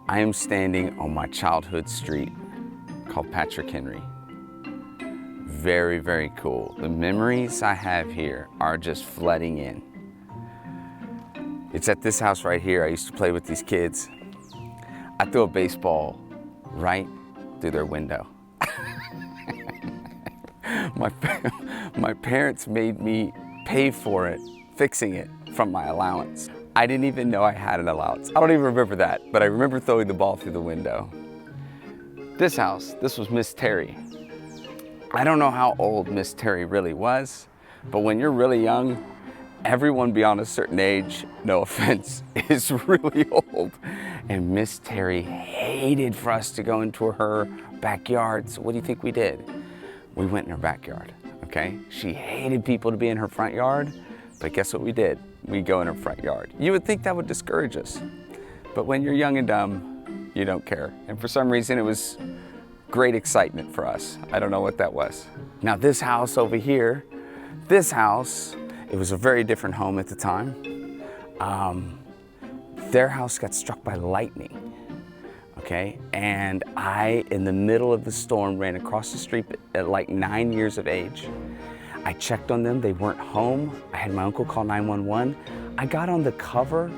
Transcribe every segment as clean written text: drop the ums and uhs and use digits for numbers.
I am standing on my childhood street called Patrick Henry. Very, very cool. The memories I have here are just flooding in. It's at this house right here. I used to play with these kids. I threw a baseball right through their window. My parents made me pay for it, fixing it from my allowance. I didn't even know I had an allowance. I don't even remember that, but I remember throwing the ball through the window. This house, this was Miss Terry. I don't know how old Miss Terry really was, but when you're really young, everyone beyond a certain age, no offense, is really old. And Miss Terry hated for us to go into her backyard. So what do you think we did? We went in her backyard, okay? She hated people to be in her front yard, but guess what we did? We go in her front yard. You would think that would discourage us, but when you're young and dumb, you don't care. And for some reason, it was great excitement for us. I don't know what that was. Now this house over here, this house, it was a very different home at the time. Their house got struck by lightning, okay? And I, in the middle of the storm, ran across the street at like 9 years of age. I checked on them, they weren't home. I had my uncle call 911. I got on the cover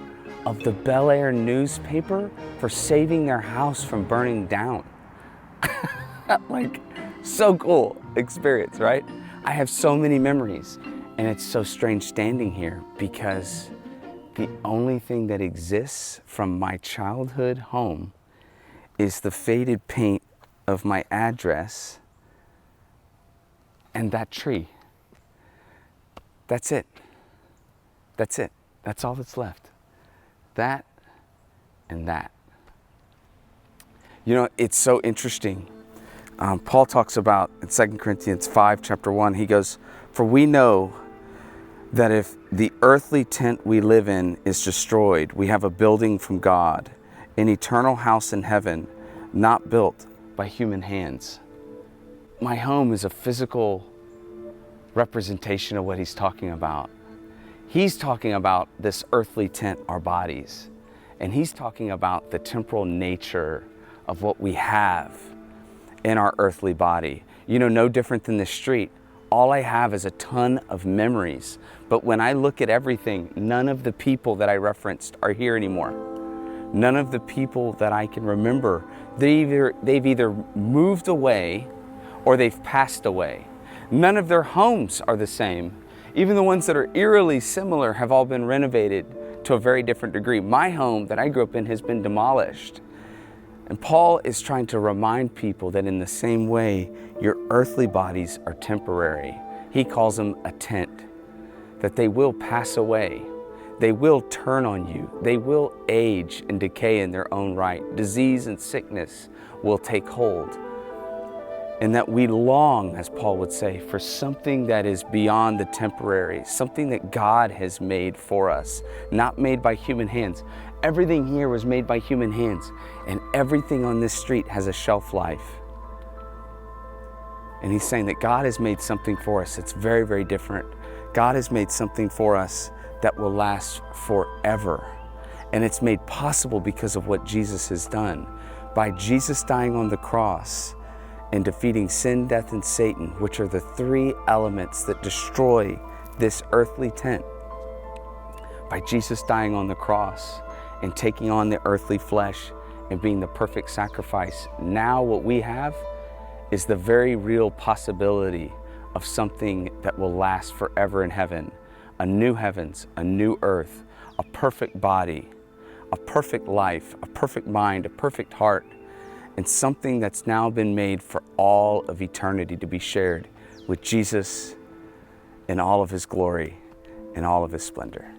of the Bel Air newspaper for saving their house from burning down. Like, so cool experience, right? I have so many memories, and it's so strange standing here because the only thing that exists from my childhood home is the faded paint of my address and that tree. That's it. That's it. That's all that's left. That and that. You know, it's so interesting. Paul talks about in 2 Corinthians 5, chapter 1, he goes, "For we know that if the earthly tent we live in is destroyed, we have a building from God, an eternal house in heaven, not built by human hands." My home is a physical representation of what he's talking about. He's talking about this earthly tent, our bodies, and he's talking about the temporal nature of what we have in our earthly body. You know, no different than the street. All I have is a ton of memories, but when I look at everything, none of the people that I referenced are here anymore. None of the people that I can remember, they've either moved away or they've passed away. None of their homes are the same. Even the ones that are eerily similar have all been renovated to a very different degree. My home that I grew up in has been demolished. And Paul is trying to remind people that in the same way, your earthly bodies are temporary. He calls them a tent, that they will pass away. They will turn on you. They will age and decay in their own right. Disease and sickness will take hold. And that we long, as Paul would say, for something that is beyond the temporary, something that God has made for us, not made by human hands. Everything here was made by human hands, and everything on this street has a shelf life. And he's saying that God has made something for us that's very, very different. God has made something for us that will last forever. And it's made possible because of what Jesus has done. By Jesus dying on the cross and defeating sin, death, and Satan, which are the three elements that destroy this earthly tent. By Jesus dying on the cross and taking on the earthly flesh and being the perfect sacrifice, now what we have is the very real possibility of something that will last forever in heaven. A new heavens, a new earth, a perfect body, a perfect life, a perfect mind, a perfect heart, and something that's now been made for all of eternity to be shared with Jesus in all of his glory and all of his splendor.